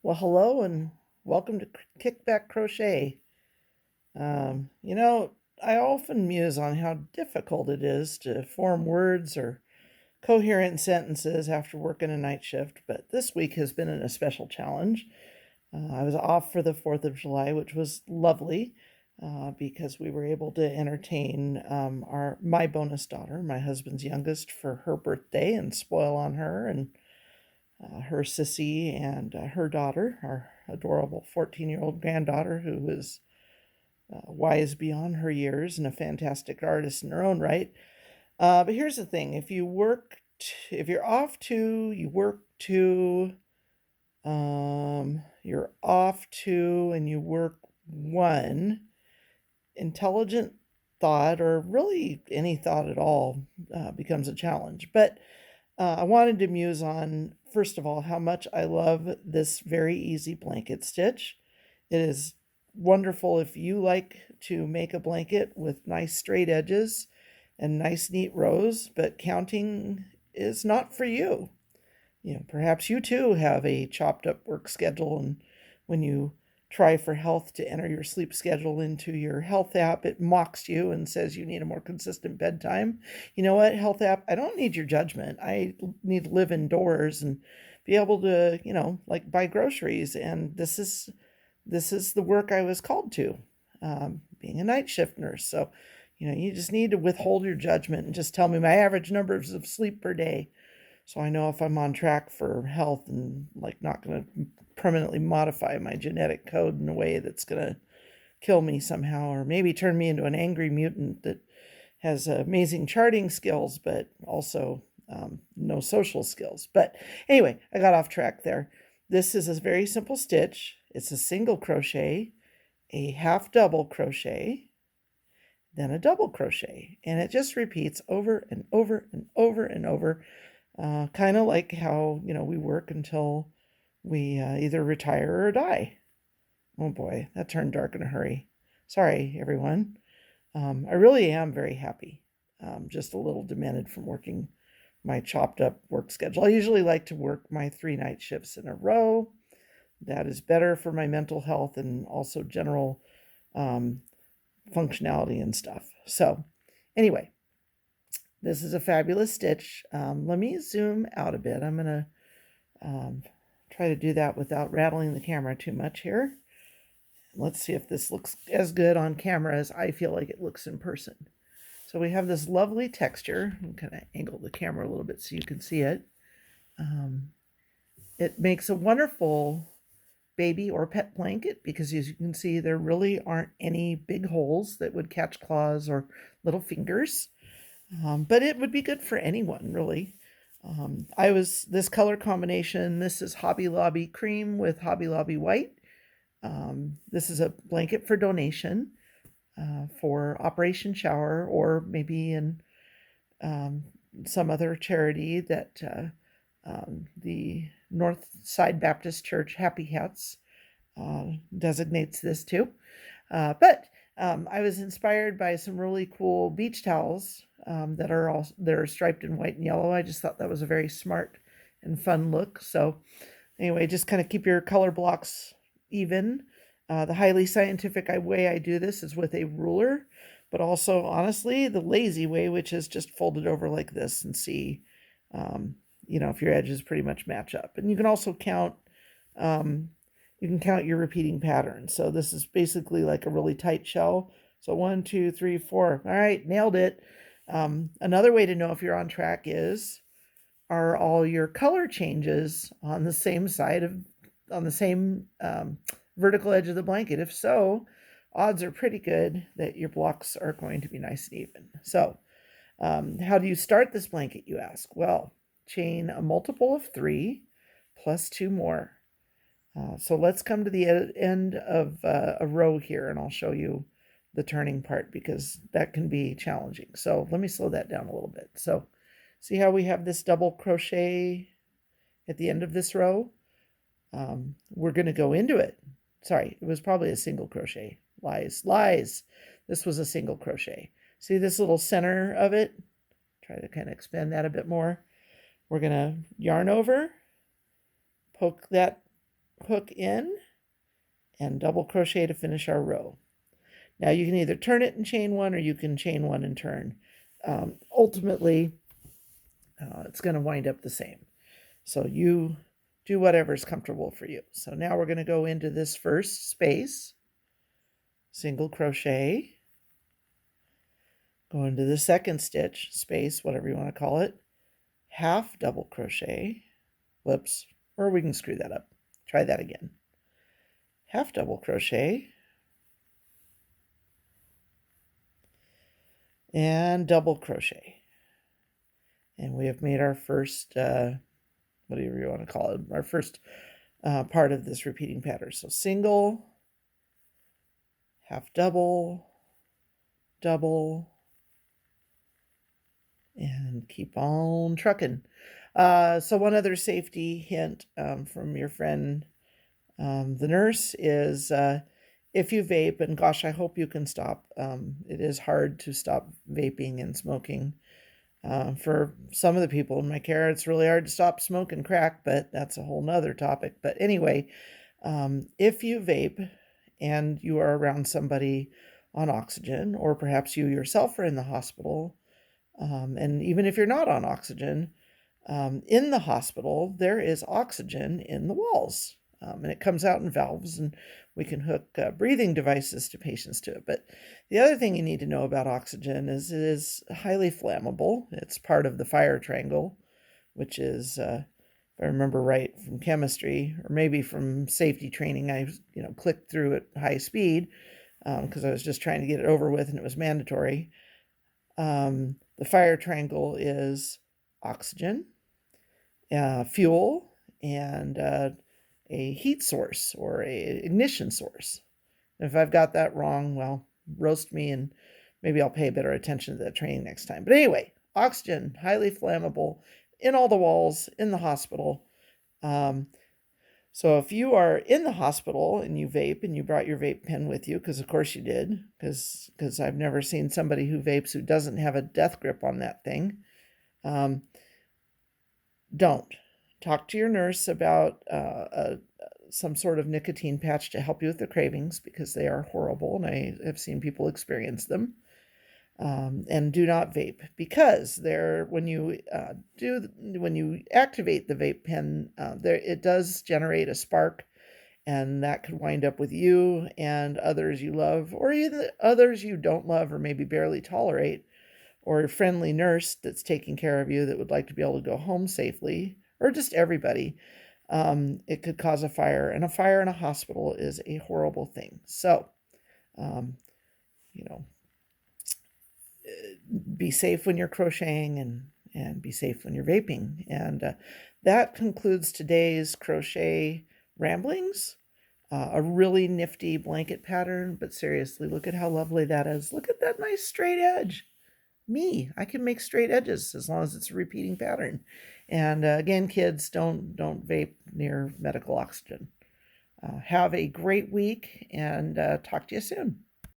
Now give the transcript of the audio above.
Well, hello and welcome to Kickback Crochet. You know, I often muse on how difficult it is to form words or coherent sentences after working a night shift, but this week has been a special challenge. I was off for the 4th of July, which was lovely because we were able to entertain my bonus daughter, my husband's youngest, for her birthday and spoil on her and her sissy and her daughter, our adorable 14-year-old granddaughter, who is wise beyond her years and a fantastic artist in her own right. But here's the thing: if you're off two, you work two. You're off two, and you work one. Intelligent thought, or really any thought at all, becomes a challenge. But I wanted to muse on, first of all, how much I love this very easy blanket stitch. It is wonderful if you like to make a blanket with nice straight edges and nice neat rows, but counting is not for you. Perhaps you too have a chopped up work schedule, and when you try for health to enter your sleep schedule into your health app, it mocks you and says you need a more consistent bedtime. You know what, health app, I don't need your judgment. I need to live indoors and be able to, like buy groceries. And this is the work I was called to, being a night shift nurse. So, you just need to withhold your judgment and just tell me my average numbers of sleep per day, so I know if I'm on track for health and like not going to permanently modify my genetic code in a way that's going to kill me somehow, or maybe turn me into an angry mutant that has amazing charting skills, but also no social skills. But anyway, I got off track there. This is a very simple stitch. It's a single crochet, a half double crochet, then a double crochet, and it just repeats over and over and over and over. Kind of like how, we work until we either retire or die. Oh boy, that turned dark in a hurry. Sorry, everyone. I really am very happy. Just a little demented from working my chopped up work schedule. I usually like to work my 3 night shifts in a row. That is better for my mental health and also general functionality and stuff. So, anyway, this is a fabulous stitch. Let me zoom out a bit. I'm going to try to do that without rattling the camera too much here. Let's see if this looks as good on camera as I feel like it looks in person. So we have this lovely texture. I'm going to angle the camera a little bit so you can see it. It makes a wonderful baby or pet blanket because, as you can see, there really aren't any big holes that would catch claws or little fingers. But it would be good for anyone, really. This color combination, this is Hobby Lobby cream with Hobby Lobby white. This is a blanket for donation for Operation Shower, or maybe in some other charity that the Northside Baptist Church Happy Hats designates this to. But I was inspired by some really cool beach towels that are striped in white and yellow. I just thought that was a very smart and fun look. So anyway, just kind of keep your color blocks even. The highly scientific way I do this is with a ruler, but also honestly the lazy way, which is just fold it over like this and see, if your edges pretty much match up. And you can also count. You can count your repeating patterns. So this is basically like a really tight shell. So 1, 2, 3, 4. All right, nailed it. Another way to know if you're on track are all your color changes on the same on the same vertical edge of the blanket? If so, odds are pretty good that your blocks are going to be nice and even. So how do you start this blanket, you ask? Well, chain a multiple of 3 plus 2 more. So let's come to the end of a row here, and I'll show you the turning part because that can be challenging. So let me slow that down a little bit. So see how we have this double crochet at the end of this row? We're going to go into it. Sorry, it was probably a single crochet. Lies. This was a single crochet. See this little center of it? Try to kind of expand that a bit more. We're going to yarn over, poke that hook in and double crochet to finish our row. Now you can either turn it and chain one, or you can chain one and turn. Ultimately, it's going to wind up the same. So you do whatever's comfortable for you. So now we're going to go into this first space, single crochet, go into the second stitch, space, whatever you want to call it, half double crochet, whoops, or we can screw that up. Try that again. Half double crochet, and double crochet. And we have made our first, whatever you want to call it, our first part of this repeating pattern. So single, half double, double, and keep on trucking. So one other safety hint from your friend, the nurse, is if you vape, and gosh, I hope you can stop. It is hard to stop vaping and smoking. For some of the people in my care, it's really hard to stop smoking crack, but that's a whole nother topic. But anyway, if you vape and you are around somebody on oxygen, or perhaps you yourself are in the hospital, and even if you're not on oxygen, in the hospital, there is oxygen in the walls, and it comes out in valves, and we can hook breathing devices to patients to it. But the other thing you need to know about oxygen is it is highly flammable. It's part of the fire triangle, which is, if I remember right from chemistry, or maybe from safety training, I clicked through at high speed because I was just trying to get it over with, and it was mandatory. The fire triangle is oxygen, fuel, and a heat source or a ignition source. If I've got that wrong, well, roast me and maybe I'll pay better attention to that training next time. But anyway, oxygen, highly flammable, in all the walls, in the hospital. So if you are in the hospital and you vape and you brought your vape pen with you, because of course you did, because I've never seen somebody who vapes who doesn't have a death grip on that thing, don't. Talk to your nurse about some sort of nicotine patch to help you with the cravings, because they are horrible, and I have seen people experience them. And do not vape, because when you activate the vape pen, it does generate a spark, and that could wind up with you and others you love, or even others you don't love or maybe barely tolerate, or a friendly nurse that's taking care of you that would like to be able to go home safely, or just everybody. It could cause a fire, and a fire in a hospital is a horrible thing. So, be safe when you're crocheting, and be safe when you're vaping. And that concludes today's crochet ramblings. A really nifty blanket pattern, but seriously, look at how lovely that is. Look at that nice straight edge. I can make straight edges as long as it's a repeating pattern. And again, kids, don't vape near medical oxygen. Have a great week, and talk to you soon.